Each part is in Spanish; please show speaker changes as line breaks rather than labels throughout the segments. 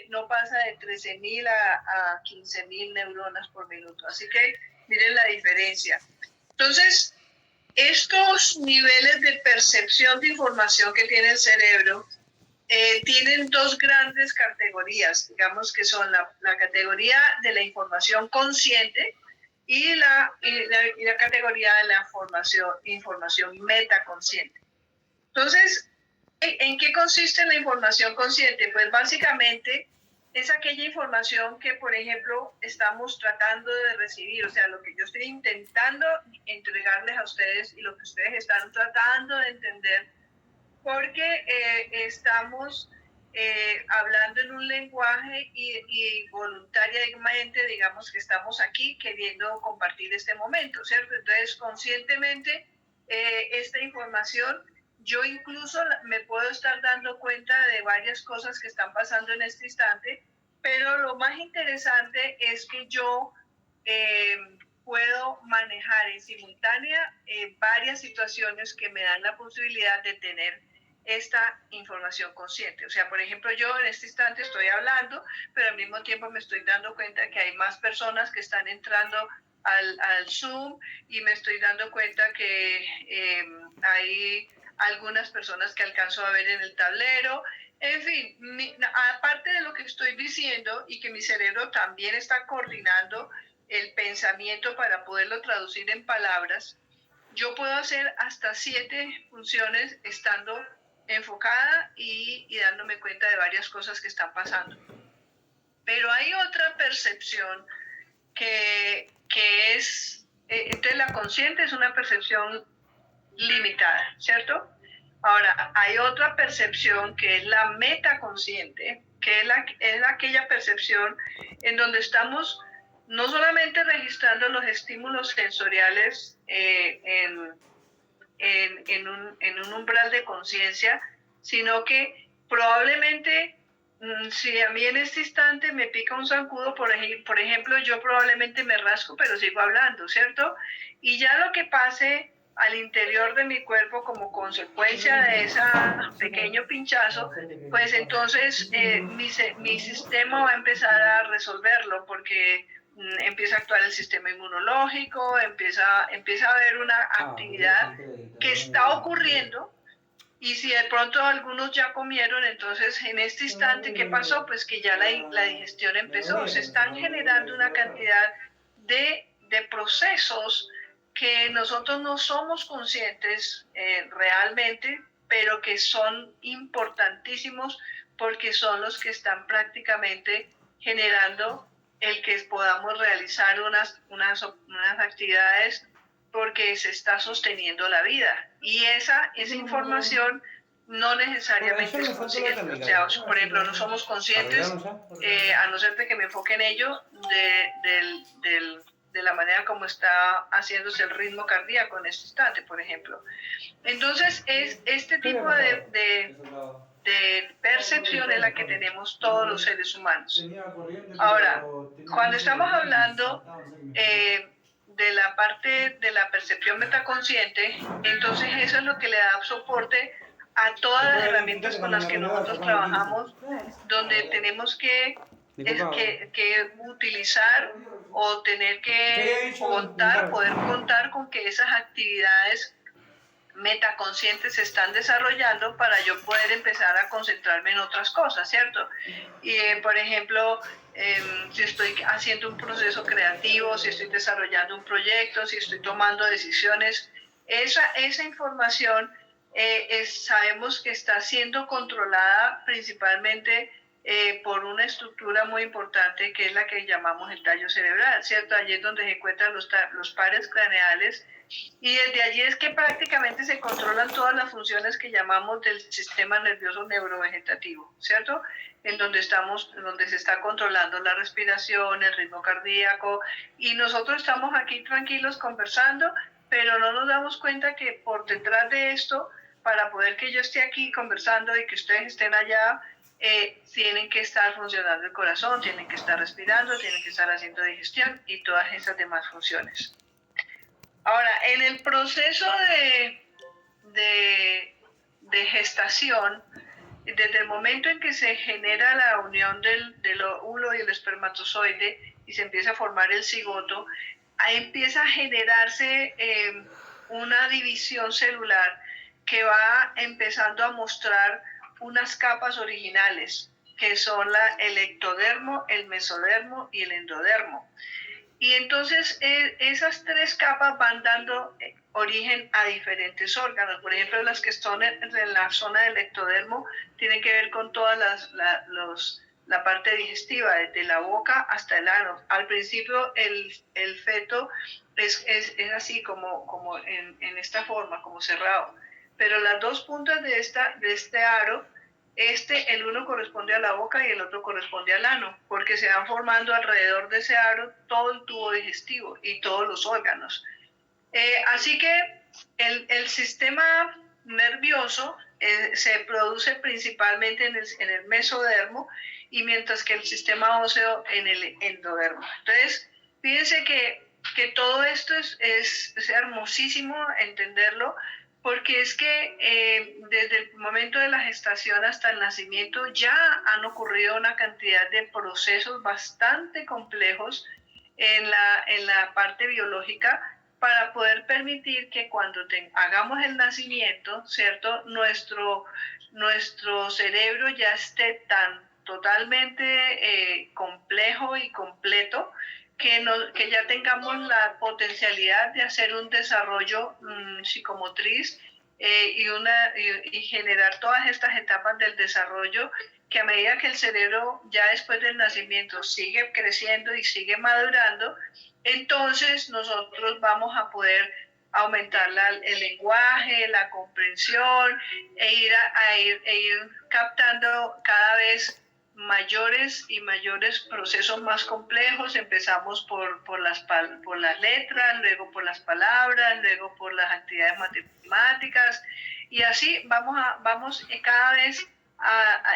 no pasa de 13.000 a 15.000 neuronas por minuto. Así que miren la diferencia. Entonces, estos niveles de percepción de información que tiene el cerebro tienen dos grandes categorías, digamos que son la categoría de la información consciente y la categoría de la información metaconsciente. Entonces, ¿en qué consiste la información consciente? Pues básicamente es aquella información que, por ejemplo, estamos tratando de recibir, o sea, lo que yo estoy intentando entregarles a ustedes y lo que ustedes están tratando de entender, porque estamos hablando en un lenguaje y voluntariamente, digamos que estamos aquí queriendo compartir este momento, ¿cierto? Entonces, conscientemente, esta información, yo incluso me puedo estar dando cuenta de varias cosas que están pasando en este instante, pero lo más interesante es que yo puedo manejar en simultánea varias situaciones que me dan la posibilidad de tener esta información consciente. O sea, por ejemplo, yo en este instante estoy hablando, pero al mismo tiempo me estoy dando cuenta que hay más personas que están entrando al Zoom y me estoy dando cuenta que hay algunas personas que alcanzo a ver en el tablero. En fin, aparte de lo que estoy diciendo y que mi cerebro también está coordinando el pensamiento para poderlo traducir en palabras, yo puedo hacer hasta 7 funciones estando enfocada y dándome cuenta de varias cosas que están pasando. Pero hay otra percepción que es, entonces la consciente es una percepción limitada, ¿cierto? Ahora, hay otra percepción que es la metaconsciente, que es aquella percepción en donde estamos no solamente registrando los estímulos sensoriales en un umbral de conciencia, sino que probablemente si a mí en este instante me pica un zancudo, por ejemplo, yo probablemente me rasco, pero sigo hablando, ¿cierto? Y ya lo que pase al interior de mi cuerpo como consecuencia de ese pequeño pinchazo, pues entonces mi sistema va a empezar a resolverlo, porque empieza a actuar el sistema inmunológico, empieza a haber una actividad que está ocurriendo. Y si de pronto algunos ya comieron, entonces en este instante, ¿qué pasó? Pues que ya la digestión empezó. Se están generando una cantidad de procesos que nosotros no somos conscientes realmente, pero que son importantísimos porque son los que están prácticamente generando el que podamos realizar unas actividades porque se está sosteniendo la vida. Y esa información no necesariamente es consciente. O sea, por ejemplo, no somos conscientes, a no ser de que me enfoque en ello, de la manera como está haciéndose el ritmo cardíaco en este instante, por ejemplo. Entonces, es este tipo de percepción es la que tenemos todos los seres humanos. Ahora, cuando estamos hablando de la parte de la percepción metaconsciente, entonces eso es lo que le da soporte a todas las herramientas con las que nosotros trabajamos, donde tenemos que utilizar o tener que poder contar con que esas actividades metaconscientes se están desarrollando para yo poder empezar a concentrarme en otras cosas, ¿cierto? Y, por ejemplo, si estoy haciendo un proceso creativo, si estoy desarrollando un proyecto, si estoy tomando decisiones, esa información sabemos que está siendo controlada principalmente por una estructura muy importante que es la que llamamos el tallo cerebral, ¿cierto? Allí es donde se encuentran los pares craneales y desde allí es que prácticamente se controlan todas las funciones que llamamos del sistema nervioso neurovegetativo, ¿cierto? En donde se está controlando la respiración, el ritmo cardíaco, y nosotros estamos aquí tranquilos conversando, pero no nos damos cuenta que por detrás de esto, para poder que yo esté aquí conversando y que ustedes estén allá, tienen que estar funcionando el corazón, tienen que estar respirando, tienen que estar haciendo digestión y todas esas demás funciones. Ahora, en el proceso de gestación, desde el momento en que se genera la unión del óvulo y el espermatozoide y se empieza a formar el cigoto, ahí empieza a generarse una división celular que va empezando a mostrar unas capas originales, que son el ectodermo, el mesodermo y el endodermo. Y entonces esas tres capas van dando origen a diferentes órganos. Por ejemplo, las que están en la zona del ectodermo tienen que ver con toda la parte digestiva, desde la boca hasta el ano. Al principio el feto es así como en esta forma, como cerrado. Pero las dos puntas de este aro, el uno corresponde a la boca y el otro corresponde al ano, porque se van formando alrededor de ese aro todo el tubo digestivo y todos los órganos. Así que el sistema nervioso se produce principalmente en el mesodermo, y mientras que el sistema óseo en el endodermo. Entonces, fíjense que todo esto es hermosísimo entenderlo, porque es que desde el momento de la gestación hasta el nacimiento ya han ocurrido una cantidad de procesos bastante complejos en la parte biológica para poder permitir que cuando hagamos el nacimiento, ¿cierto? Nuestro cerebro ya esté tan totalmente complejo y completo que ya tengamos la potencialidad de hacer un desarrollo psicomotriz y generar todas estas etapas del desarrollo, que a medida que el cerebro ya después del nacimiento sigue creciendo y sigue madurando, entonces nosotros vamos a poder aumentar el lenguaje, la comprensión e ir captando cada vez mayores y mayores procesos más complejos. Empezamos por las letras, luego por las palabras, luego por las actividades matemáticas, y así vamos cada vez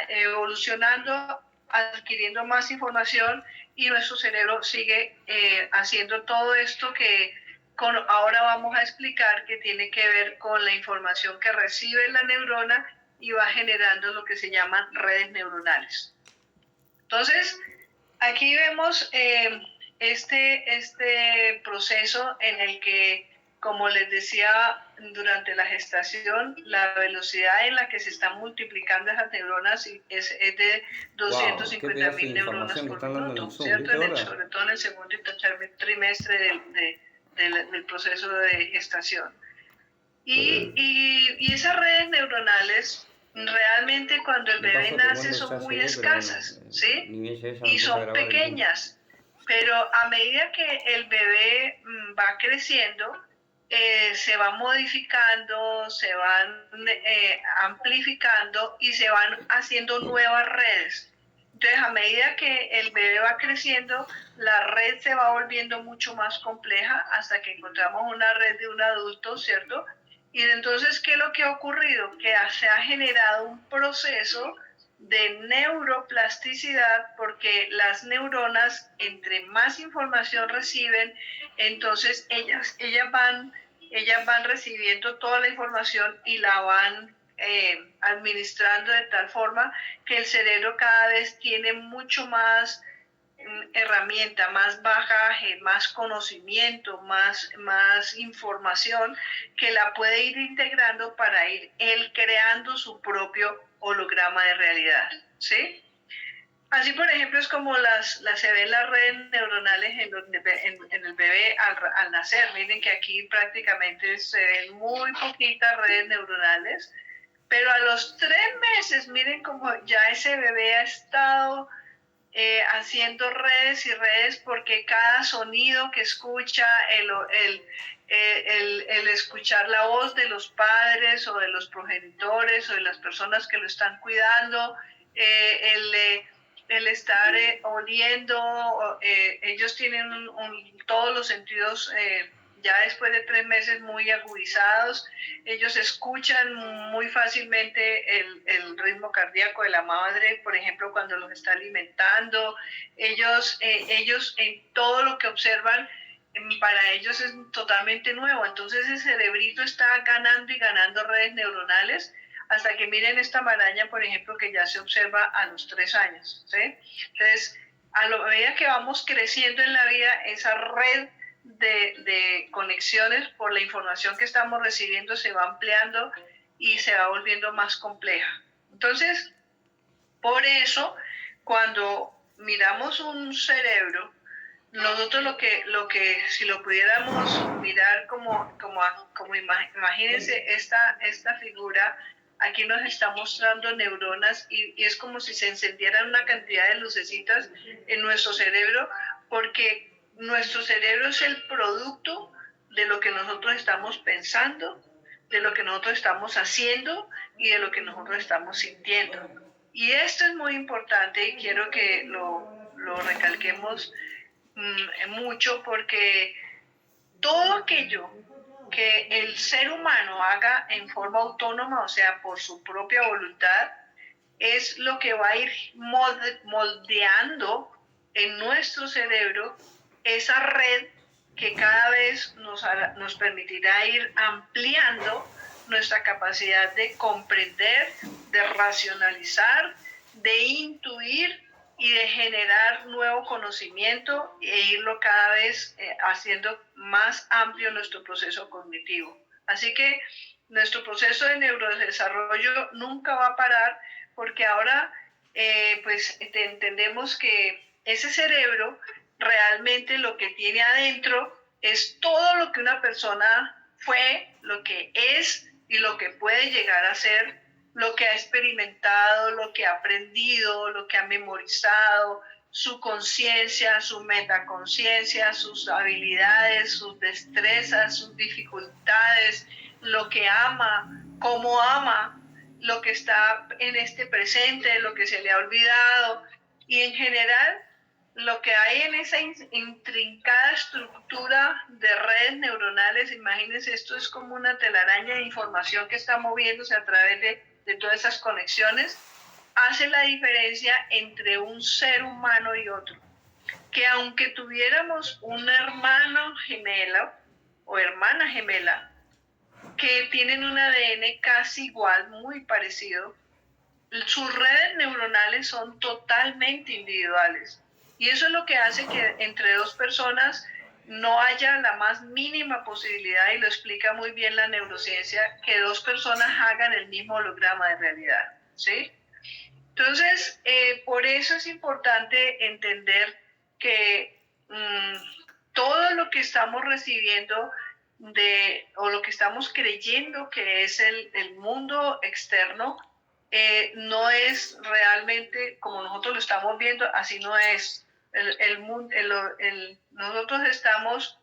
evolucionando, adquiriendo más información, y nuestro cerebro sigue haciendo todo esto que ahora vamos a explicar, que tiene que ver con la información que recibe la neurona y va generando lo que se llaman redes neuronales. Entonces, aquí vemos este proceso en el que, como les decía, durante la gestación, la velocidad en la que se están multiplicando esas neuronas es de 250.000 neuronas por minuto, ¿cierto? Sobre todo en el segundo y tercer trimestre del proceso de gestación. Y esas redes neuronales, realmente cuando el bebé nace son muy escasas, ¿sí? Y son pequeñas, pero a medida que el bebé va creciendo, se van modificando, se van amplificando y se van haciendo nuevas redes. Entonces, a medida que el bebé va creciendo, la red se va volviendo mucho más compleja hasta que encontramos una red de un adulto, ¿cierto? Y entonces, ¿qué es lo que ha ocurrido? Que se ha generado un proceso de neuroplasticidad, porque las neuronas, entre más información reciben, entonces ellas van recibiendo toda la información y la van administrando de tal forma que el cerebro cada vez tiene mucho más herramienta, más bagaje, más conocimiento, más información, que la puede ir integrando para ir él creando su propio holograma de realidad, ¿sí? Así, por ejemplo, es como se ven las redes neuronales en el bebé al nacer. Miren que aquí prácticamente se ven muy poquitas redes neuronales, pero a los 3 meses, miren como ya ese bebé ha estado haciendo redes y redes, porque cada sonido que escucha, el escuchar la voz de los padres o de los progenitores o de las personas que lo están cuidando, el estar oliendo, ellos tienen todos los sentidos ya después de 3 meses muy agudizados. Ellos escuchan muy fácilmente el ritmo cardíaco de la madre, por ejemplo, cuando los está alimentando. Ellos en todo lo que observan, para ellos es totalmente nuevo. Entonces el cerebrito está ganando y ganando redes neuronales, hasta que miren esta maraña, por ejemplo, que ya se observa a los 3 años, ¿sí? Entonces, a medida que vamos creciendo en la vida, esa red de conexiones por la información que estamos recibiendo se va ampliando y se va volviendo más compleja. Entonces, por eso, cuando miramos un cerebro, nosotros lo que si lo pudiéramos mirar como imagínense esta figura, aquí nos está mostrando neuronas y es como si se encendieran una cantidad de lucecitas en nuestro cerebro, porque nuestro cerebro es el producto de lo que nosotros estamos pensando, de lo que nosotros estamos haciendo y de lo que nosotros estamos sintiendo. Y esto es muy importante y quiero que lo recalquemos mucho, porque todo aquello que el ser humano haga en forma autónoma, o sea, por su propia voluntad, es lo que va a ir moldeando en nuestro cerebro esa red que cada vez nos permitirá ir ampliando nuestra capacidad de comprender, de racionalizar, de intuir y de generar nuevo conocimiento e irlo cada vez haciendo más amplio nuestro proceso cognitivo. Así que nuestro proceso de neurodesarrollo nunca va a parar, porque ahora pues entendemos que ese cerebro realmente lo que tiene adentro es todo lo que una persona fue, lo que es y lo que puede llegar a ser, lo que ha experimentado, lo que ha aprendido, lo que ha memorizado, su conciencia, su metaconciencia, sus habilidades, sus destrezas, sus dificultades, lo que ama, cómo ama, lo que está en este presente, lo que se le ha olvidado, y en general lo que hay en esa intrincada estructura de redes neuronales. Imagínense, esto es como una telaraña de información que está moviéndose a través de todas esas conexiones, hace la diferencia entre un ser humano y otro. Que aunque tuviéramos un hermano gemelo o hermana gemela que tienen un ADN casi igual, muy parecido, sus redes neuronales son totalmente individuales. Y eso es lo que hace que entre dos personas no haya la más mínima posibilidad, y lo explica muy bien la neurociencia, que dos personas hagan el mismo holograma de realidad, ¿sí? Entonces, por eso es importante entender que todo lo que estamos recibiendo o lo que estamos creyendo que es el mundo externo, no es realmente como nosotros lo estamos viendo, así no es. Nosotros estamos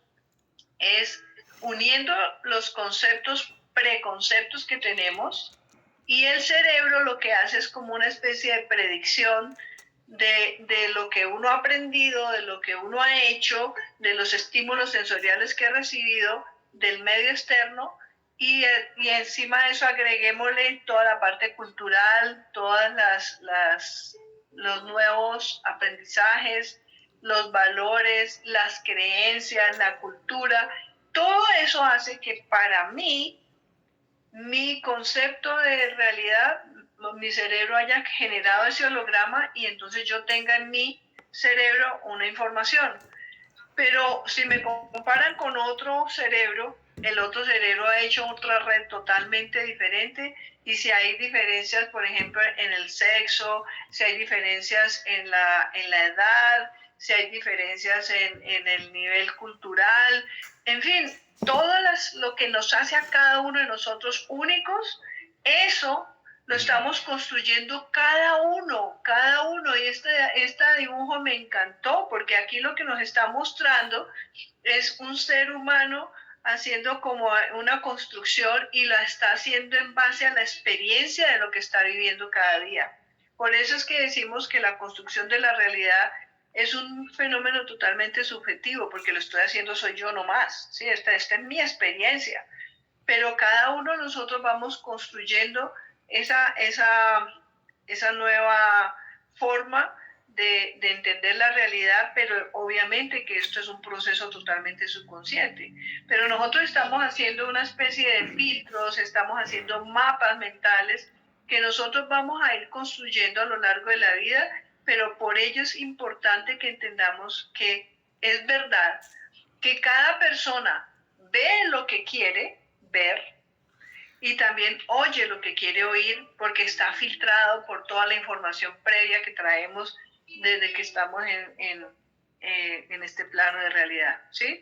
uniendo los preconceptos que tenemos, y el cerebro lo que hace es como una especie de predicción de lo que uno ha aprendido, de lo que uno ha hecho, de los estímulos sensoriales que ha recibido del medio externo, y encima de eso agreguémosle toda la parte cultural, los nuevos aprendizajes, los valores, las creencias, la cultura. Todo eso hace que para mí, mi concepto de realidad, mi cerebro haya generado ese holograma, y entonces yo tenga en mi cerebro una información. Pero si me comparan con otro cerebro, el otro cerebro ha hecho otra red totalmente diferente, y si hay diferencias, por ejemplo, en el sexo, si hay diferencias en la edad, si hay diferencias en el nivel cultural, en fin, todo lo que nos hace a cada uno de nosotros únicos, eso lo estamos construyendo cada uno, y este dibujo me encantó, porque aquí lo que nos está mostrando es un ser humano haciendo como una construcción, y la está haciendo en base a la experiencia de lo que está viviendo cada día. Por eso es que decimos que la construcción de la realidad es un fenómeno totalmente subjetivo, porque lo estoy haciendo soy yo nomás, ¿sí? Esta es mi experiencia, pero cada uno de nosotros vamos construyendo esa nueva forma de entender la realidad, pero obviamente que esto es un proceso totalmente subconsciente. Pero nosotros estamos haciendo una especie de filtros, estamos haciendo mapas mentales que nosotros vamos a ir construyendo a lo largo de la vida, pero por ello es importante que entendamos que es verdad que cada persona ve lo que quiere ver y también oye lo que quiere oír porque está filtrado por toda la información previa que traemos desde que estamos en este plano de realidad, ¿sí?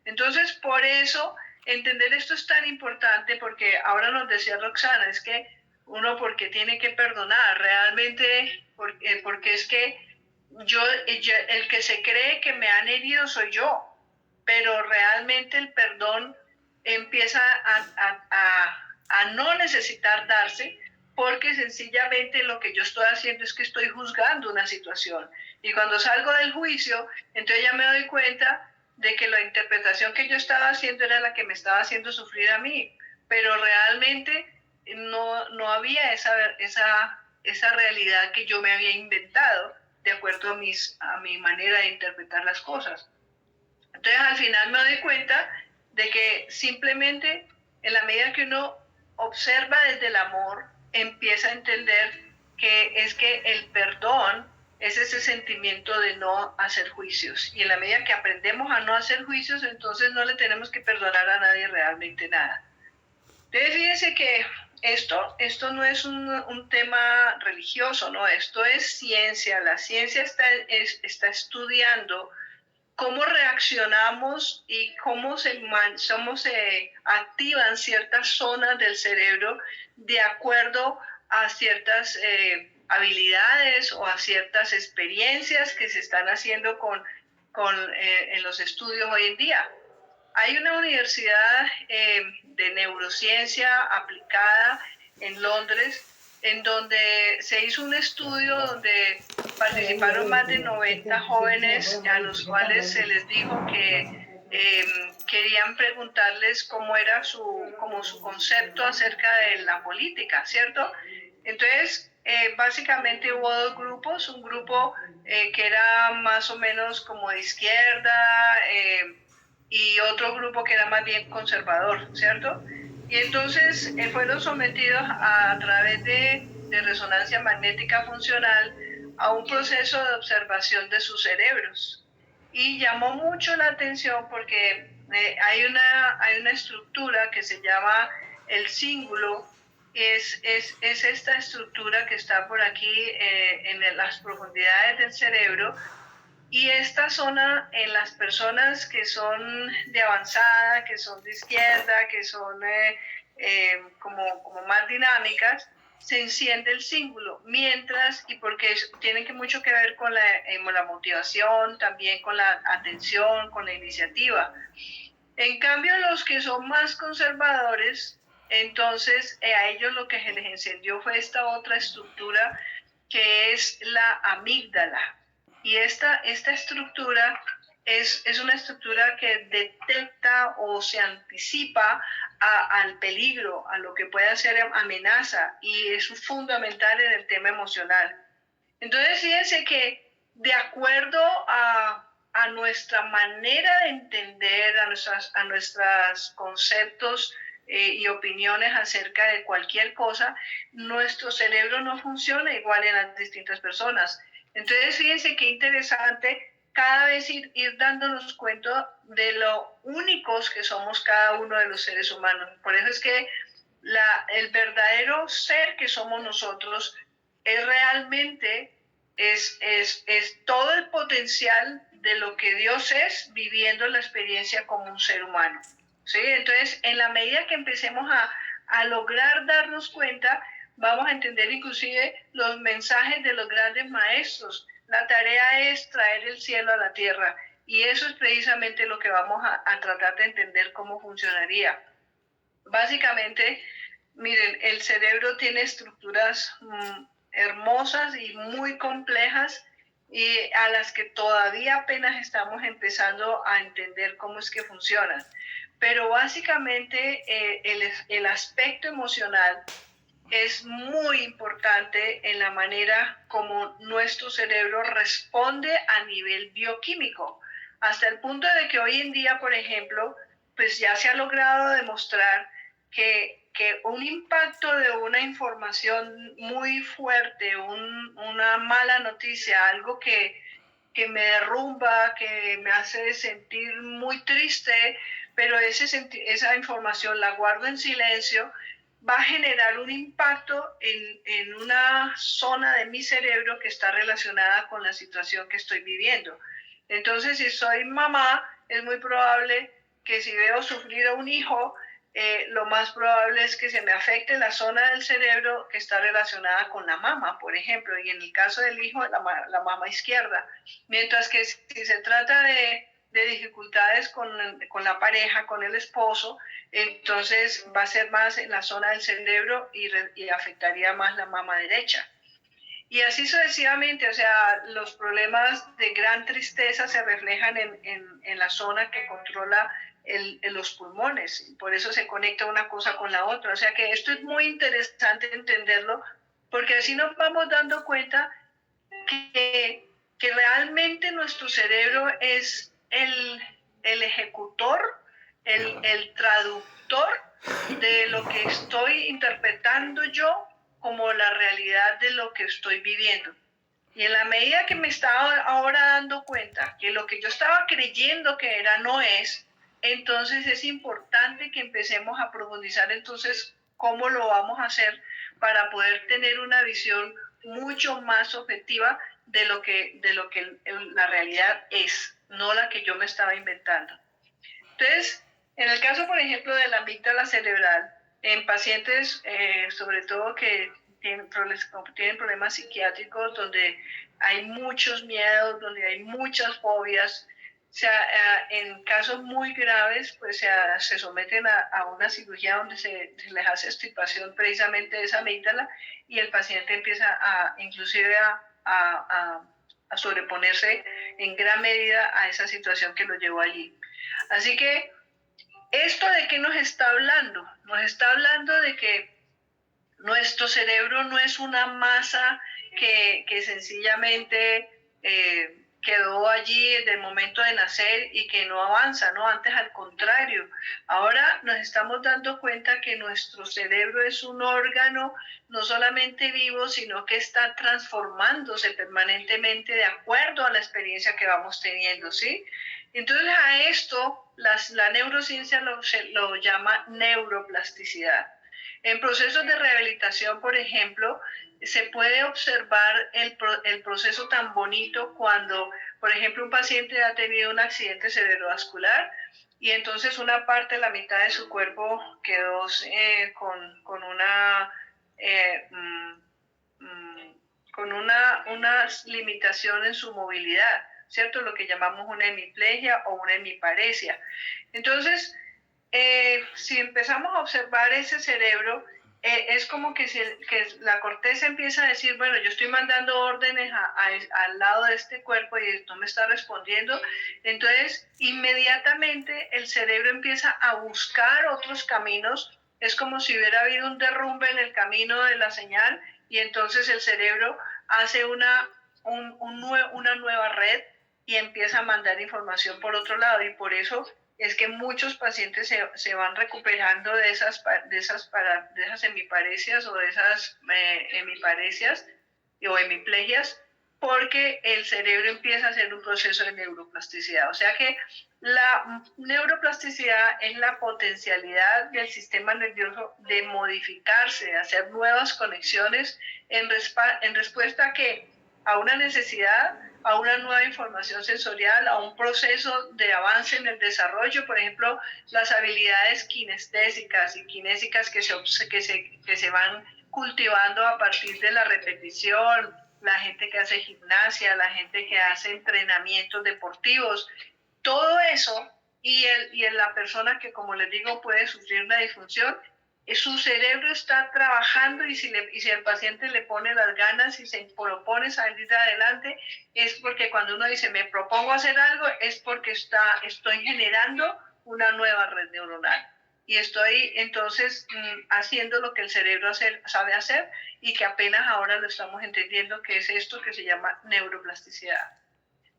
Entonces, por eso, entender esto es tan importante porque ahora nos decía Roxana, es que uno porque tiene que perdonar, realmente, porque es que el que se cree que me han herido soy yo, pero realmente el perdón empieza a no necesitar darse porque sencillamente lo que yo estoy haciendo es que estoy juzgando una situación. Y cuando salgo del juicio, entonces ya me doy cuenta de que la interpretación que yo estaba haciendo era la que me estaba haciendo sufrir a mí, pero realmente no había esa realidad que yo me había inventado de acuerdo a mi manera de interpretar las cosas. Entonces al final me doy cuenta de que simplemente en la medida que uno observa desde el amor, empieza a entender que es que el perdón es ese sentimiento de no hacer juicios. Y en la medida que aprendemos a no hacer juicios, entonces no le tenemos que perdonar a nadie realmente nada. Entonces fíjense que esto no es un tema religioso, ¿no? Esto es ciencia. La ciencia está estudiando cómo reaccionamos y cómo se activan ciertas zonas del cerebro de acuerdo a ciertas habilidades o a ciertas experiencias que se están haciendo en los estudios hoy en día. Hay una universidad de neurociencia aplicada en Londres en donde se hizo un estudio donde participaron más de 90 jóvenes a los cuales se les dijo que querían preguntarles cómo era su concepto acerca de la política, ¿cierto? Entonces, básicamente hubo dos grupos, un grupo que era más o menos como de izquierda y otro grupo que era más bien conservador, ¿cierto? Y entonces fueron sometidos a través de resonancia magnética funcional a un proceso de observación de sus cerebros. Y llamó mucho la atención porque hay una estructura que se llama el cíngulo, es esta estructura que está por aquí en las profundidades del cerebro. Y esta zona en las personas que son de avanzada, que son de izquierda, que son como más dinámicas, se enciende el cíngulo, mientras, y porque tienen que mucho que ver con la motivación, también con la atención, con la iniciativa. En cambio, los que son más conservadores, entonces a ellos lo que se les encendió fue esta otra estructura que es la amígdala. Y esta estructura es una estructura que detecta o se anticipa al peligro, a lo que pueda ser amenaza, y es fundamental en el tema emocional. Entonces, fíjense que de acuerdo a nuestra manera de entender, a nuestros conceptos y opiniones acerca de cualquier cosa, nuestro cerebro no funciona igual en las distintas personas. Entonces, fíjense qué interesante cada vez ir dándonos cuenta de lo únicos que somos cada uno de los seres humanos. Por eso es que el verdadero ser que somos nosotros es realmente es todo el potencial de lo que Dios es viviendo la experiencia como un ser humano. ¿Sí? Entonces, en la medida que empecemos a lograr darnos cuenta, vamos a entender inclusive los mensajes de los grandes maestros. La tarea es traer el cielo a la tierra y eso es precisamente lo que vamos a tratar de entender cómo funcionaría. Básicamente, miren, el cerebro tiene estructuras hermosas y muy complejas y a las que todavía apenas estamos empezando a entender cómo es que funcionan. Pero básicamente el aspecto emocional es muy importante en la manera como nuestro cerebro responde a nivel bioquímico, hasta el punto de que hoy en día, por ejemplo, pues ya se ha logrado demostrar que que un impacto de una información muy fuerte, una mala noticia, algo que me derrumba, que me hace sentir muy triste, pero esa información la guardo en silencio, va a generar un impacto en una zona de mi cerebro que está relacionada con la situación que estoy viviendo. Entonces, si soy mamá, es muy probable que si veo sufrir a un hijo, lo más probable es que se me afecte la zona del cerebro que está relacionada con la mama, por ejemplo, y en el caso del hijo, la mama izquierda. Mientras que si se trata de dificultades con la pareja, con el esposo, entonces va a ser más en la zona del cerebro y afectaría más la mama derecha. Y así sucesivamente, o sea, los problemas de gran tristeza se reflejan en la zona que controla los pulmones. Por eso se conecta una cosa con la otra. O sea que esto es muy interesante entenderlo, porque así nos vamos dando cuenta que realmente nuestro cerebro es el ejecutor, el traductor de lo que estoy interpretando yo como la realidad de lo que estoy viviendo. Y en la medida que me estaba ahora dando cuenta que lo que yo estaba creyendo que era no es, entonces es importante que empecemos a profundizar entonces cómo lo vamos a hacer para poder tener una visión mucho más objetiva de lo que la realidad es, no la que yo me estaba inventando. Entonces, en el caso, por ejemplo, de la amígdala cerebral, en pacientes, sobre todo que tienen problemas psiquiátricos, donde hay muchos miedos, donde hay muchas fobias, o sea, en casos muy graves, pues se someten a una cirugía donde se les hace extirpación precisamente de esa amígdala y el paciente empieza inclusive a sobreponerse en gran medida a esa situación que lo llevó allí. Así que, ¿esto de qué nos está hablando? Nos está hablando de que nuestro cerebro no es una masa que sencillamente quedó allí desde el momento de nacer y que no avanza, ¿no? Antes, al contrario. Ahora nos estamos dando cuenta que nuestro cerebro es un órgano no solamente vivo, sino que está transformándose permanentemente de acuerdo a la experiencia que vamos teniendo, ¿sí? Entonces a esto la neurociencia lo llama neuroplasticidad. En procesos de rehabilitación, por ejemplo, se puede observar el proceso tan bonito cuando, por ejemplo, un paciente ha tenido un accidente cerebrovascular y entonces una parte, la mitad de su cuerpo quedó con una limitación en su movilidad, ¿cierto? Lo que llamamos una hemiplegia o una hemiparesia. Entonces, si empezamos a observar ese cerebro, es como que la corteza empieza a decir, bueno, yo estoy mandando órdenes al lado de este cuerpo y no me está respondiendo. Entonces, inmediatamente el cerebro empieza a buscar otros caminos. Es como si hubiera habido un derrumbe en el camino de la señal y entonces el cerebro hace una nueva red y empieza a mandar información por otro lado. Y por eso es que muchos pacientes se van recuperando de esas hemiparesias o de esas hemiparesias o hemiplegias, porque el cerebro empieza a hacer un proceso de neuroplasticidad. O sea que la neuroplasticidad es la potencialidad del sistema nervioso de modificarse, de hacer nuevas conexiones en respuesta a ¿qué? A una necesidad, a una nueva información sensorial, a un proceso de avance en el desarrollo. Por ejemplo, las habilidades kinestésicas y kinésicas que se van cultivando a partir de la repetición, la gente que hace gimnasia, la gente que hace entrenamientos deportivos, todo eso, y la persona que, como les digo, puede sufrir una disfunción, su cerebro está trabajando y si el paciente le pone las ganas y se propone salir adelante, es porque cuando uno dice me propongo hacer algo, es porque estoy generando una nueva red neuronal y estoy entonces haciendo lo que el cerebro sabe hacer y que apenas ahora lo estamos entendiendo, que es esto que se llama neuroplasticidad.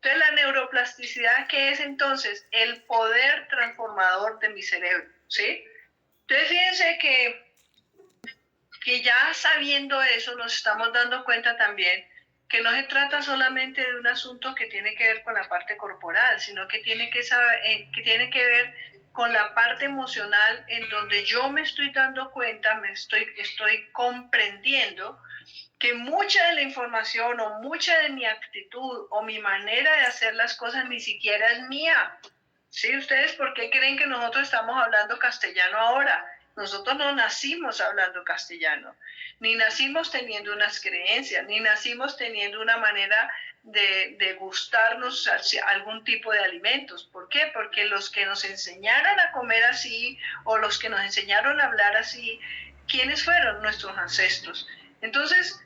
Entonces, la neuroplasticidad, ¿qué es entonces? El poder transformador de mi cerebro, ¿sí? Entonces, fíjense que que ya sabiendo eso nos estamos dando cuenta también que no se trata solamente de un asunto que tiene que ver con la parte corporal, sino que tiene que tiene que ver con la parte emocional en donde yo me estoy dando cuenta, estoy comprendiendo que mucha de la información o mucha de mi actitud o mi manera de hacer las cosas ni siquiera es mía. ¿Sí? ¿Ustedes por qué creen que nosotros estamos hablando castellano ahora? Nosotros no nacimos hablando castellano, ni nacimos teniendo unas creencias, ni nacimos teniendo una manera de gustarnos algún tipo de alimentos. ¿Por qué? Porque los que nos enseñaron a comer así o los que nos enseñaron a hablar así, ¿quiénes fueron? Nuestros ancestros. Entonces,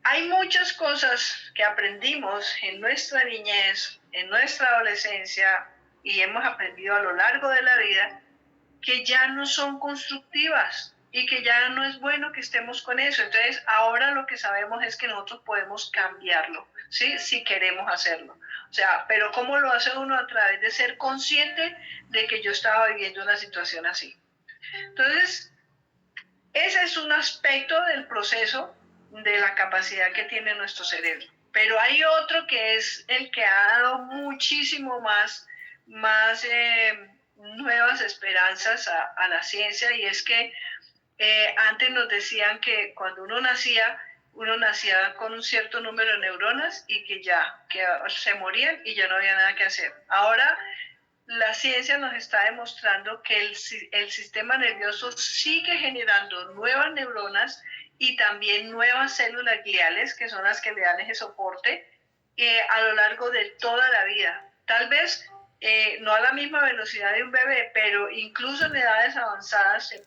hay muchas cosas que aprendimos en nuestra niñez, en nuestra adolescencia y hemos aprendido a lo largo de la vida que ya no son constructivas y que ya no es bueno que estemos con eso. Entonces, ahora lo que sabemos es que nosotros podemos cambiarlo, ¿sí? Si queremos hacerlo. O sea, pero ¿cómo lo hace uno? A través de ser consciente de que yo estaba viviendo una situación así. Entonces, ese es un aspecto del proceso de la capacidad que tiene nuestro cerebro. Pero hay otro que es el que ha dado muchísimo más nuevas esperanzas a la ciencia, y es que antes nos decían que cuando uno nacía con un cierto número de neuronas y que se morían y ya no había nada que hacer. Ahora la ciencia nos está demostrando que el sistema nervioso sigue generando nuevas neuronas y también nuevas células gliales, que son las que le dan ese soporte a lo largo de toda la vida. Tal vez no a la misma velocidad de un bebé, pero incluso en edades avanzadas se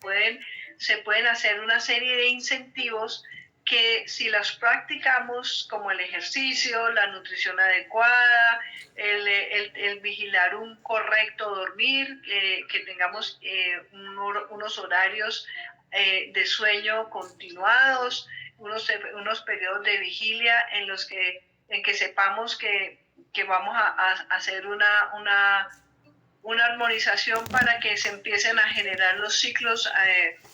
pueden hacer una serie de incentivos que si las practicamos, como el ejercicio, la nutrición adecuada, el vigilar un correcto dormir, que tengamos unos horarios de sueño continuados, unos periodos de vigilia en que sepamos que vamos a hacer una armonización para que se empiecen a generar los ciclos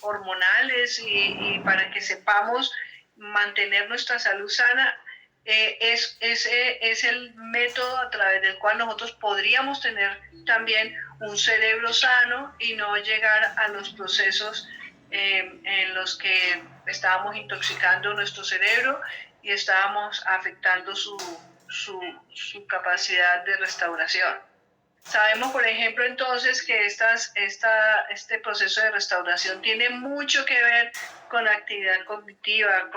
hormonales y para que sepamos mantener nuestra salud sana. Es el método a través del cual nosotros podríamos tener también un cerebro sano y no llegar a los procesos en los que estábamos intoxicando nuestro cerebro y estábamos afectando su capacidad de restauración. Sabemos, por ejemplo, entonces que este proceso de restauración tiene mucho que ver con actividad cognitiva,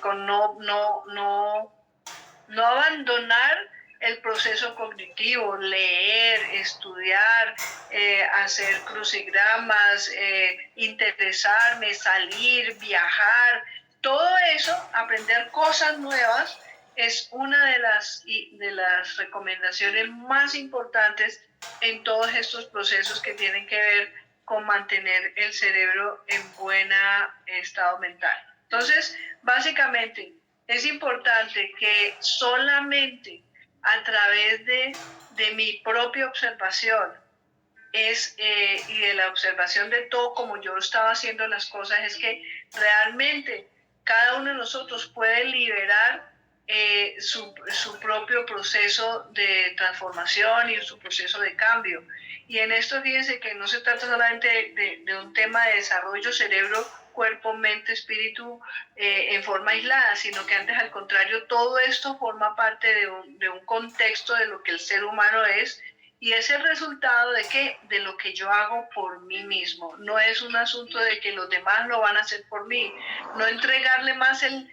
con no abandonar el proceso cognitivo, leer, estudiar, hacer crucigramas, interesarme, salir, viajar, todo eso, aprender cosas nuevas, es una de las recomendaciones más importantes en todos estos procesos que tienen que ver con mantener el cerebro en buen estado mental. Entonces, básicamente, es importante que solamente a través de mi propia observación y de la observación de todo como yo estaba haciendo las cosas, es que realmente cada uno de nosotros puede liberar su propio proceso de transformación y su proceso de cambio. Y en esto fíjense que no se trata solamente de un tema de desarrollo cerebro, cuerpo, mente, espíritu en forma aislada, sino que antes al contrario, todo esto forma parte de un contexto de lo que el ser humano es, y es el resultado de lo que yo hago por mí mismo. No es un asunto de que los demás lo van a hacer por mí, no entregarle más el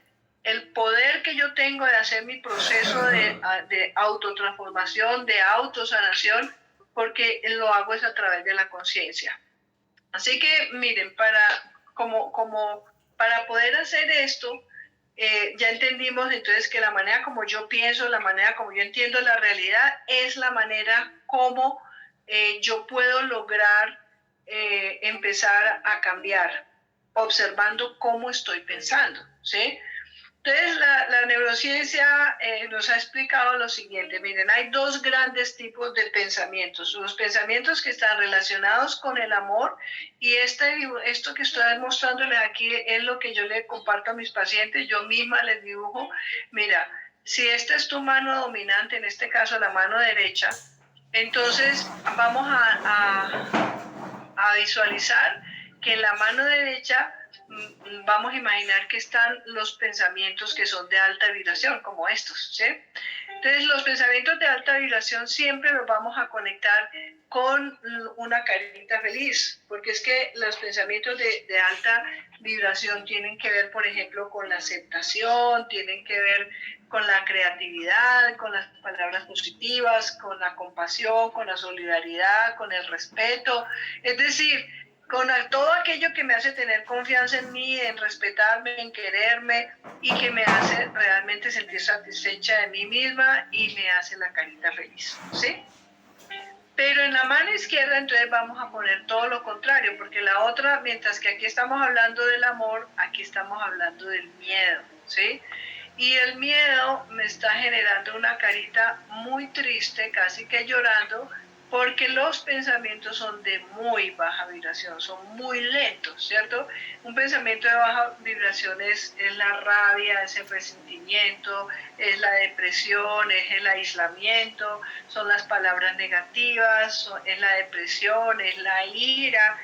poder que yo tengo de hacer mi proceso de autotransformación, de autosanación, porque lo hago es a través de la conciencia. Así que miren, para poder hacer esto, ya entendimos entonces que la manera como yo pienso, la manera como yo entiendo la realidad, es la manera como yo puedo lograr empezar a cambiar, observando cómo estoy pensando, ¿sí? Entonces, la neurociencia nos ha explicado lo siguiente. Miren, hay dos grandes tipos de pensamientos. Los pensamientos que están relacionados con el amor, y esto que estoy mostrándoles aquí es lo que yo le comparto a mis pacientes. Yo misma les dibujo, mira, si esta es tu mano dominante, en este caso la mano derecha, entonces vamos a visualizar que en la mano derecha vamos a imaginar que están los pensamientos que son de alta vibración, como estos, ¿sí? Entonces, los pensamientos de alta vibración siempre los vamos a conectar con una carita feliz, porque es que los pensamientos de alta vibración tienen que ver, por ejemplo, con la aceptación, tienen que ver con la creatividad, con las palabras positivas, con la compasión, con la solidaridad, con el respeto, es decir, con todo aquello que me hace tener confianza en mí, en respetarme, en quererme y que me hace realmente sentir satisfecha de mí misma y me hace la carita feliz, ¿sí? Pero en la mano izquierda entonces vamos a poner todo lo contrario, porque la otra, mientras que aquí estamos hablando del amor, aquí estamos hablando del miedo, ¿sí? Y el miedo me está generando una carita muy triste, casi que llorando, porque los pensamientos son de muy baja vibración, son muy lentos, ¿cierto? Un pensamiento de baja vibración es la rabia, es el resentimiento, es la depresión, es el aislamiento, son las palabras negativas, es la depresión, es la ira,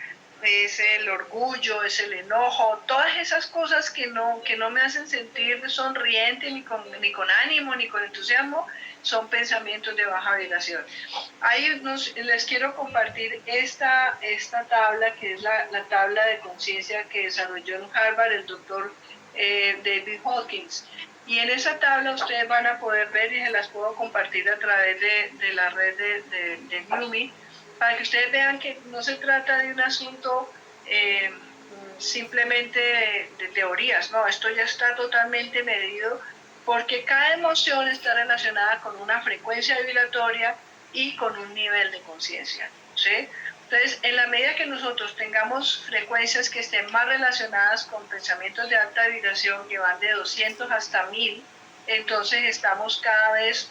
es el orgullo, es el enojo, todas esas cosas que no me hacen sentir sonriente, ni con ánimo, ni con entusiasmo, son pensamientos de baja vibración. Ahí les quiero compartir esta tabla, que es la tabla de conciencia que desarrolló en Harvard el doctor David Hawkins. Y en esa tabla ustedes van a poder ver, y se las puedo compartir a través de la red de Gloomy, para que ustedes vean que no se trata de un asunto simplemente de teorías, no, esto ya está totalmente medido, porque cada emoción está relacionada con una frecuencia vibratoria y con un nivel de conciencia, ¿sí? Entonces, en la medida que nosotros tengamos frecuencias que estén más relacionadas con pensamientos de alta vibración, que van de 200 hasta 1000, entonces estamos cada vez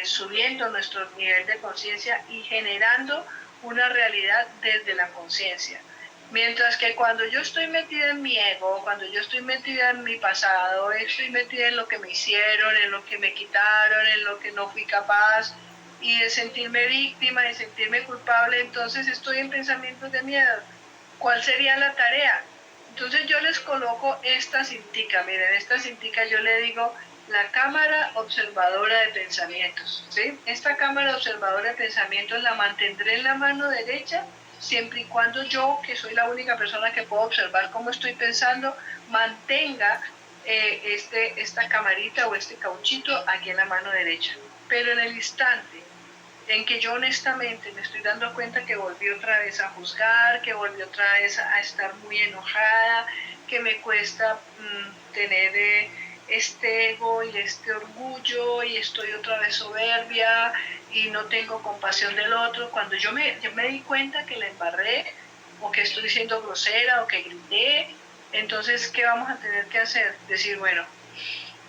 subiendo nuestro nivel de conciencia y generando una realidad desde la conciencia. Mientras que cuando yo estoy metida en mi ego, cuando yo estoy metida en mi pasado, estoy metida en lo que me hicieron, en lo que me quitaron, en lo que no fui capaz, y de sentirme víctima, de sentirme culpable, entonces estoy en pensamientos de miedo. ¿Cuál sería la tarea? Entonces yo les coloco esta cintica, miren, esta cintica yo le digo la cámara observadora de pensamientos, ¿sí? Esta cámara observadora de pensamientos la mantendré en la mano derecha siempre y cuando yo, que soy la única persona que puedo observar cómo estoy pensando, mantenga esta camarita o este cauchito aquí en la mano derecha. Pero en el instante en que yo honestamente me estoy dando cuenta que volví otra vez a juzgar, que volví otra vez a estar muy enojada, que me cuesta tener este ego y este orgullo y estoy otra vez soberbia y no tengo compasión del otro, cuando yo me di cuenta que la embarré o que estoy siendo grosera o que grité, entonces, ¿qué vamos a tener que hacer? Decir, bueno,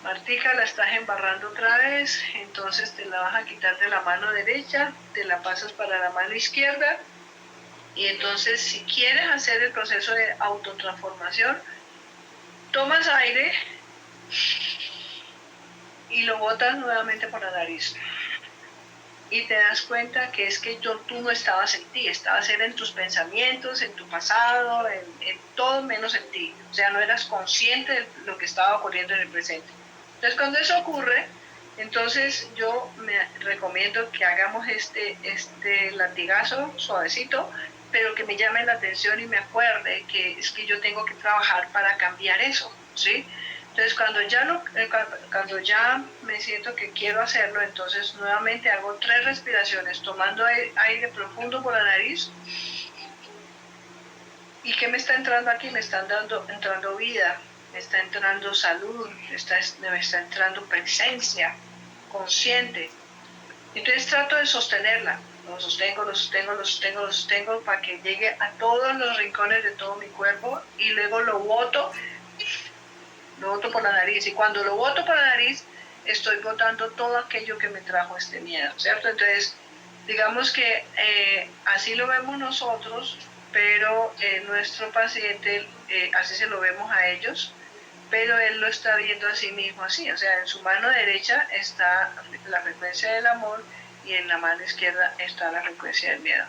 Martica, la estás embarrando otra vez, entonces te la vas a quitar de la mano derecha, te la pasas para la mano izquierda, y entonces si quieres hacer el proceso de autotransformación, tomas aire y lo botas nuevamente por la nariz. Y te das cuenta que es que tú no estabas en ti, estabas en tus pensamientos, en tu pasado, en todo menos en ti. O sea, no eras consciente de lo que estaba ocurriendo en el presente. Entonces, cuando eso ocurre, entonces yo me recomiendo que hagamos este latigazo suavecito, pero que me llame la atención y me acuerde que es que yo tengo que trabajar para cambiar eso, ¿sí? Entonces, cuando ya me siento que quiero hacerlo, entonces nuevamente hago 3 respiraciones, tomando aire profundo por la nariz. ¿Y qué me está entrando aquí? Me está entrando vida, me está entrando salud, me está entrando presencia consciente. Entonces trato de sostenerla. Lo sostengo para que llegue a todos los rincones de todo mi cuerpo y luego lo boto lo boto por la nariz. Y cuando lo boto por la nariz, estoy botando todo aquello que me trajo este miedo, ¿cierto? Entonces, digamos que así lo vemos nosotros, pero nuestro paciente, así se lo vemos a ellos, pero él lo está viendo a sí mismo así, o sea, en su mano derecha está la frecuencia del amor y en la mano izquierda está la frecuencia del miedo.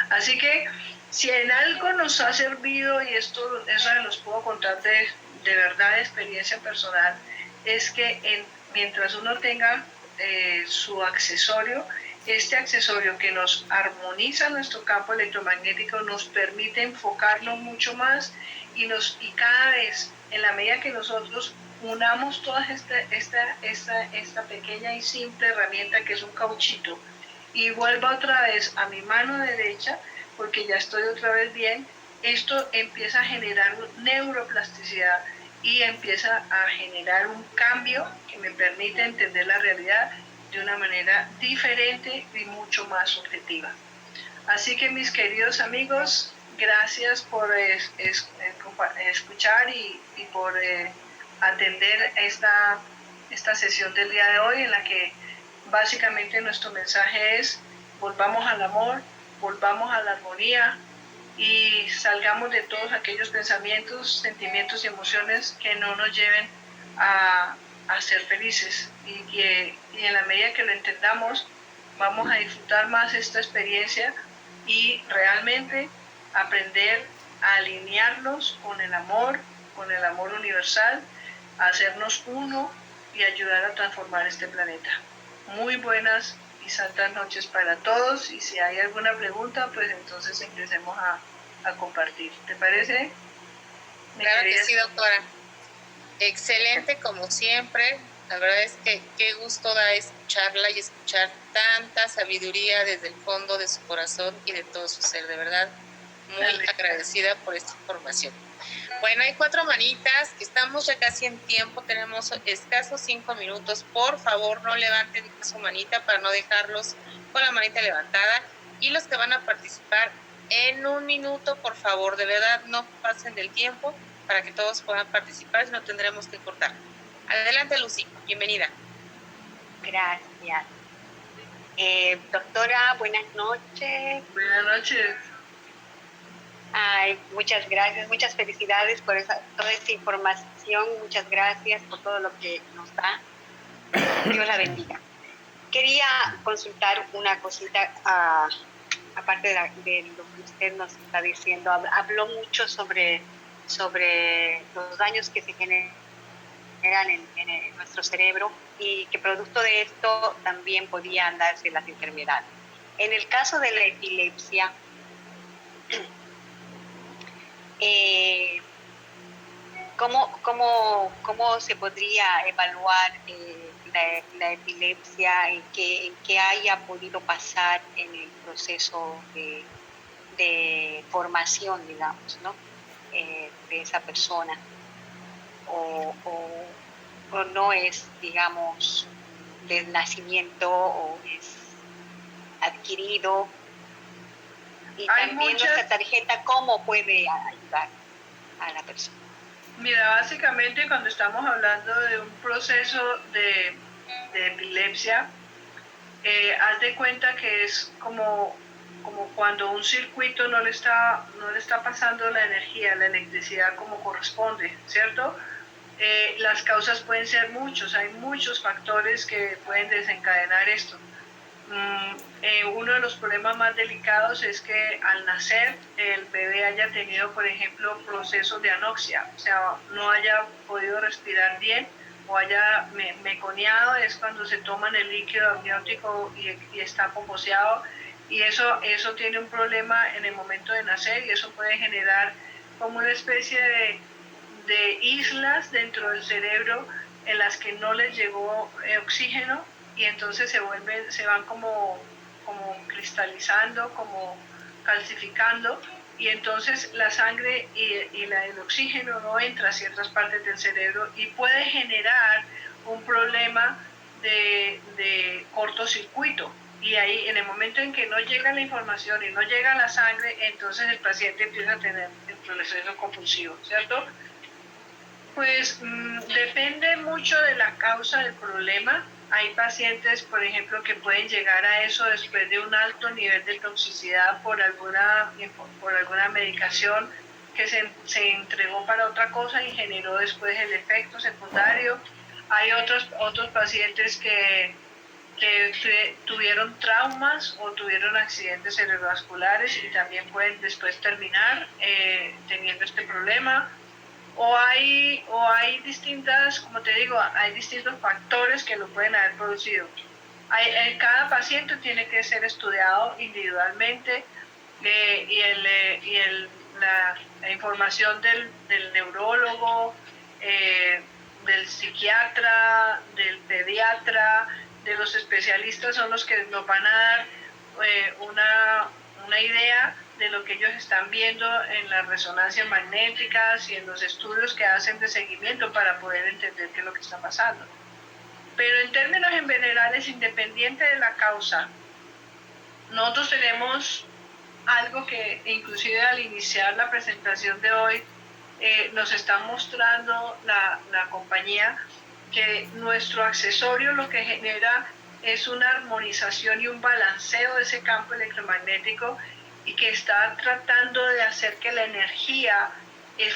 Así que si en algo nos ha servido, y eso se los puedo contar de verdad, de experiencia personal, es que mientras uno tenga su accesorio, este accesorio que nos armoniza nuestro campo electromagnético nos permite enfocarnos mucho más y cada vez, en la medida que nosotros unamos toda esta pequeña y simple herramienta que es un cauchito y vuelva otra vez a mi mano derecha, porque ya estoy otra vez bien, esto empieza a generar neuroplasticidad y empieza a generar un cambio que me permite entender la realidad de una manera diferente y mucho más objetiva. Así que mis queridos amigos, gracias por escuchar y por atender esta sesión del día de hoy, en la que básicamente nuestro mensaje es: volvamos al amor, volvamos a la armonía y salgamos de todos aquellos pensamientos, sentimientos y emociones que no nos lleven a ser felices, y en la medida que lo entendamos, vamos a disfrutar más esta experiencia y realmente aprender a alinearnos con el amor universal, a hacernos uno y ayudar a transformar este planeta. Muy buenas y santas noches para todos, y si hay alguna pregunta, pues entonces empecemos a compartir. ¿Te parece?
Claro que sí, doctora. Excelente como siempre. La verdad es que qué gusto da escucharla y escuchar tanta sabiduría desde el fondo de su corazón y de todo su ser. De verdad, muy agradecida por esta información. Bueno, hay 4 manitas, estamos ya casi en tiempo, tenemos escasos 5 minutos. Por favor, no levanten su manita para no dejarlos con la manita levantada. Y los que van a participar en 1 minuto, por favor, de verdad, no pasen del tiempo para que todos puedan participar, si no tendremos que cortar. Adelante, Lucy, bienvenida.
Gracias. Doctora, buenas noches.
Buenas noches.
Ay, muchas gracias, muchas felicidades por toda esta información, muchas gracias por todo lo que nos da. Dios la bendiga. Quería consultar una cosita, aparte de lo que usted nos está diciendo. Habló mucho sobre los daños que se generan en nuestro cerebro, y que producto de esto también podían darse las enfermedades. En el caso de la epilepsia, ¿cómo se podría evaluar la epilepsia, en qué haya podido pasar en el proceso de formación, digamos, ¿no? De esa persona? O no es, digamos, del nacimiento, o es adquirido? Y también nuestra tarjeta, ¿cómo puede ayudar a la persona?
Mira, básicamente cuando estamos hablando de un proceso de epilepsia, haz de cuenta que es como cuando un circuito no le está pasando la energía, la electricidad como corresponde, ¿cierto? Las causas pueden ser muchos, hay muchos factores que pueden desencadenar esto. Uno de los problemas más delicados es que al nacer el bebé haya tenido, por ejemplo, procesos de anoxia, o sea, no haya podido respirar bien, o haya meconeado, es cuando se toman el líquido amniótico y está pomposeado, y eso tiene un problema en el momento de nacer, y eso puede generar como una especie de islas dentro del cerebro en las que no les llegó oxígeno, y entonces se van como cristalizando, como calcificando, y entonces la sangre y el oxígeno no entra a ciertas partes del cerebro, y puede generar un problema de cortocircuito. Y ahí, en el momento en que no llega la información y no llega la sangre, entonces el paciente empieza a tener el proceso compulsivo, ¿cierto? Pues depende mucho de la causa del problema. Hay pacientes, por ejemplo, que pueden llegar a eso después de un alto nivel de toxicidad por alguna medicación que se entregó para otra cosa y generó después el efecto secundario. Hay otros pacientes que tuvieron traumas o tuvieron accidentes cerebrovasculares y también pueden después terminar teniendo este problema. O hay distintas, como te digo, hay distintos factores que lo pueden haber producido. Cada paciente tiene que ser estudiado individualmente la información del neurólogo, del psiquiatra, del pediatra, de los especialistas son los que nos van a dar una idea de lo que ellos están viendo en las resonancias magnéticas y en los estudios que hacen de seguimiento para poder entender qué es lo que está pasando. Pero en términos generales, independiente de la causa, nosotros tenemos algo que inclusive al iniciar la presentación de hoy nos está mostrando la compañía, que nuestro accesorio lo que genera es una armonización y un balanceo de ese campo electromagnético y que está tratando de hacer que la energía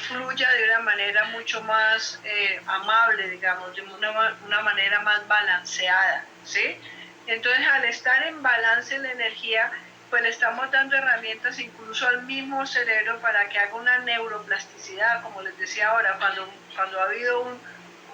fluya de una manera mucho más amable, digamos, de una manera más balanceada, ¿sí? Entonces, al estar en balance la energía, pues le estamos dando herramientas incluso al mismo cerebro para que haga una neuroplasticidad, como les decía ahora, cuando ha habido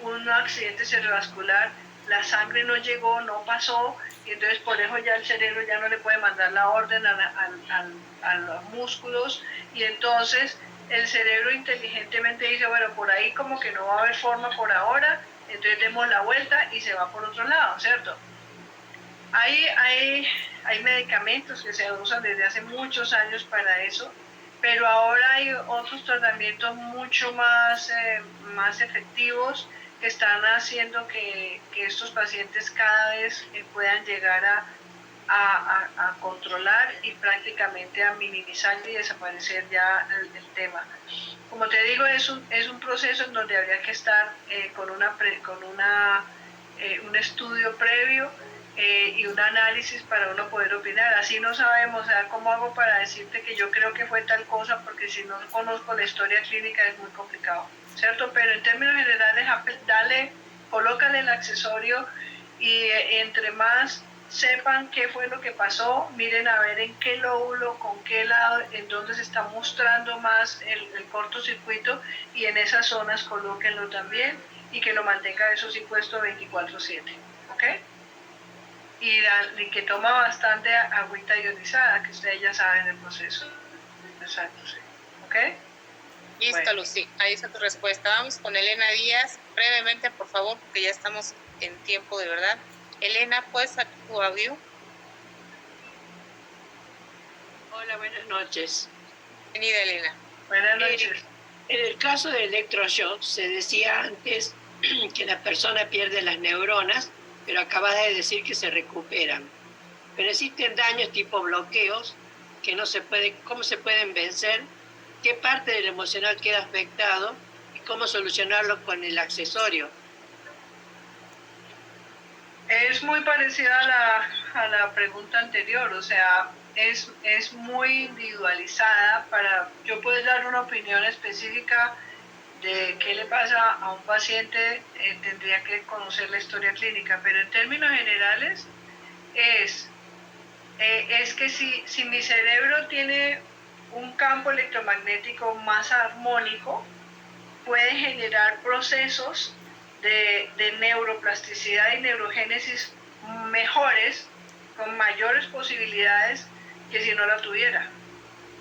un accidente cerebrovascular, la sangre no llegó, no pasó, y entonces por eso ya el cerebro ya no le puede mandar la orden a los músculos, y entonces el cerebro inteligentemente dice, bueno, por ahí como que no va a haber forma por ahora, entonces demos la vuelta y se va por otro lado, ¿cierto? Hay medicamentos que se usan desde hace muchos años para eso, pero ahora hay otros tratamientos mucho más efectivos que están haciendo que estos pacientes cada vez puedan llegar a controlar y prácticamente a minimizar y desaparecer ya el tema. Como te digo, es un proceso en donde habría que estar con un estudio previo y un análisis para uno poder opinar. Así no sabemos, o sea, cómo hago para decirte que yo creo que fue tal cosa, porque si no conozco la historia clínica es muy complicado, ¿cierto? Pero en términos generales, colócale el accesorio y entre más sepan qué fue lo que pasó, miren a ver en qué lóbulo, con qué lado, en dónde se está mostrando más el cortocircuito, y en esas zonas colóquenlo también y que lo mantenga eso sí puesto 24/7, ¿ok? Y que toma bastante agüita ionizada, que ustedes ya saben el proceso. Exacto, sí. ¿Ok?
Listo, bueno. Lucy, ahí está tu respuesta. Vamos con Elena Díaz, brevemente, por favor, porque ya estamos en tiempo de verdad. Elena, ¿puedes sacar tu audio?
Hola, buenas noches.
Bienvenida, Elena.
Buenas noches.
En el caso del electroshock, se decía antes que la persona pierde las neuronas, pero acabas de decir que se recuperan. Pero existen daños tipo bloqueos que no se puede, ¿cómo se pueden vencer? ¿Qué parte del emocional queda afectado? ¿Y cómo solucionarlo con el accesorio?
Es muy parecida a la pregunta anterior, o sea, es muy individualizada. Yo puedo dar una opinión específica de qué le pasa a un paciente, tendría que conocer la historia clínica, pero en términos generales es que si mi cerebro tiene un campo electromagnético más armónico, puede generar procesos de neuroplasticidad y neurogénesis mejores, con mayores posibilidades que si no la tuviera.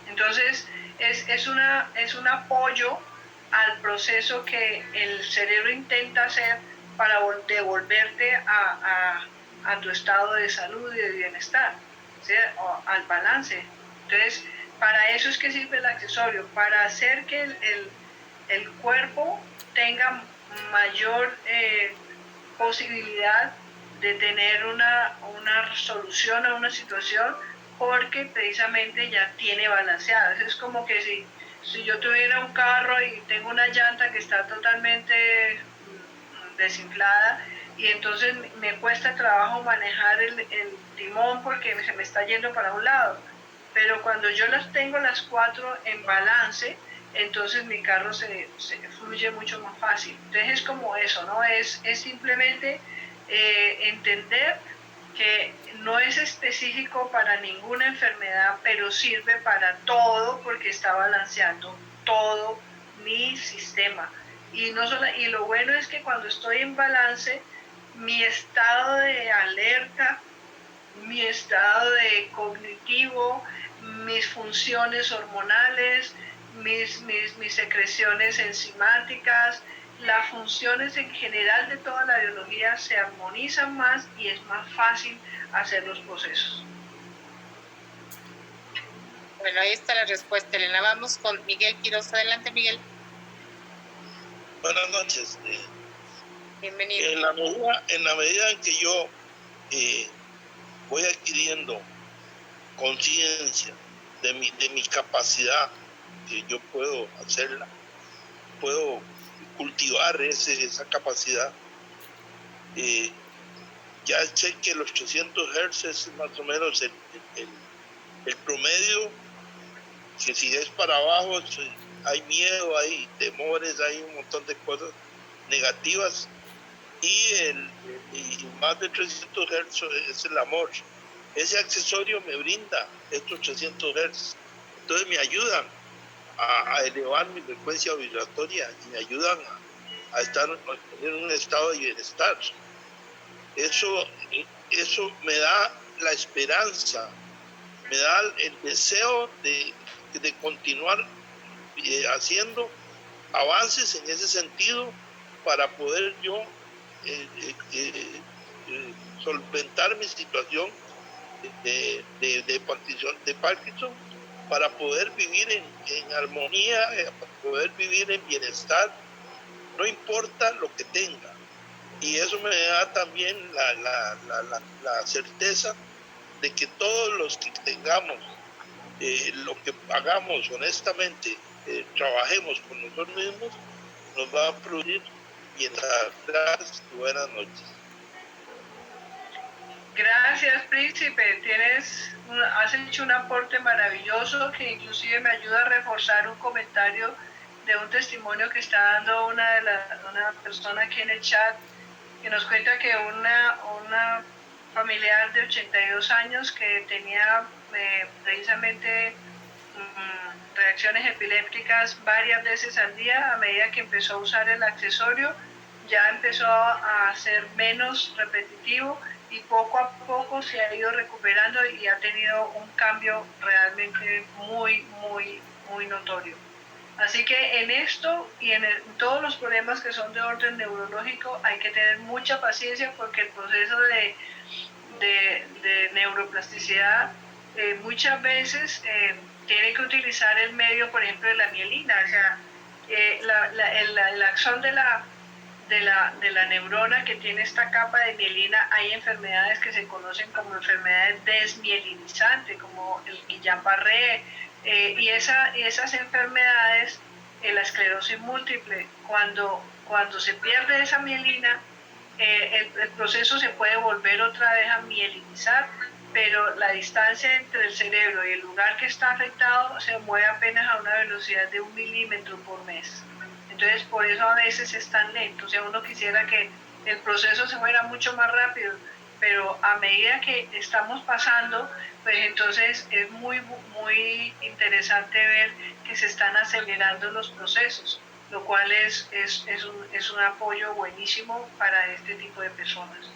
Entonces, es un apoyo al proceso que el cerebro intenta hacer para devolverte a tu estado de salud y de bienestar, ¿sí? O al balance. Entonces, para eso es que sirve el accesorio, para hacer que el cuerpo tenga mayor posibilidad de tener una solución a una situación, porque precisamente ya tiene balanceado. Es como que si yo tuviera un carro y tengo una llanta que está totalmente desinflada y entonces me cuesta trabajo manejar el timón porque se me está yendo para un lado. Pero cuando yo las tengo las cuatro en balance, entonces mi carro se fluye mucho más fácil. Entonces es como eso, ¿no? Es simplemente entender que no es específico para ninguna enfermedad, pero sirve para todo porque está balanceando todo mi sistema. Y, no solo, y lo bueno es que cuando estoy en balance, mi estado de alerta, mi estado de cognitivo, mis funciones hormonales, mis secreciones enzimáticas, las funciones en general de toda la biología se armonizan más y es más fácil hacer los procesos.
Bueno, ahí está la respuesta, Elena. Vamos con Miguel Quiroz. Adelante, Miguel.
Buenas noches.
Bienvenido.
En la medida en que yo voy adquiriendo conciencia de mi capacidad, que yo puedo hacerla, puedo cultivar esa capacidad. Ya sé que los 800 Hz es más o menos el promedio, que si es para abajo hay miedo, hay temores, hay un montón de cosas negativas, y más de 300 Hz es el amor. Ese accesorio me brinda estos 300 Hz, entonces me ayudan a elevar mi frecuencia vibratoria y me ayudan a estar en un estado de bienestar. Eso me da la esperanza, me da el deseo de continuar haciendo avances en ese sentido para poder yo solventar mi situación de Parkinson, para poder vivir en armonía, para poder vivir en bienestar, no importa lo que tenga. Y eso me da también la certeza de que todos los que tengamos lo que hagamos honestamente, trabajemos con nosotros mismos, nos va a producir bienestar. Gracias y buenas noches.
Gracias, Príncipe. Has hecho un aporte maravilloso que inclusive me ayuda a reforzar un comentario de un testimonio que está dando una persona aquí en el chat, que nos cuenta que una familiar de 82 años que tenía precisamente reacciones epilépticas varias veces al día, a medida que empezó a usar el accesorio, ya empezó a ser menos repetitivo y poco a poco se ha ido recuperando y ha tenido un cambio realmente muy, muy, muy notorio. Así que en esto y en todos los problemas que son de orden neurológico hay que tener mucha paciencia, porque el proceso de neuroplasticidad muchas veces tiene que utilizar el medio, por ejemplo, de la mielina. O sea, el axón de la neurona que tiene esta capa de mielina, hay enfermedades que se conocen como enfermedades desmielinizantes, como el Guillain-Barré, y esas enfermedades, la esclerosis múltiple, cuando se pierde esa mielina, el proceso se puede volver otra vez a mielinizar, pero la distancia entre el cerebro y el lugar que está afectado se mueve apenas a una velocidad de 1 milímetro por mes. Entonces, por eso a veces es tan lento. O sea, uno quisiera que el proceso se fuera mucho más rápido, pero a medida que estamos pasando, pues entonces es muy, muy interesante ver que se están acelerando los procesos, lo cual es un apoyo buenísimo para este tipo de personas.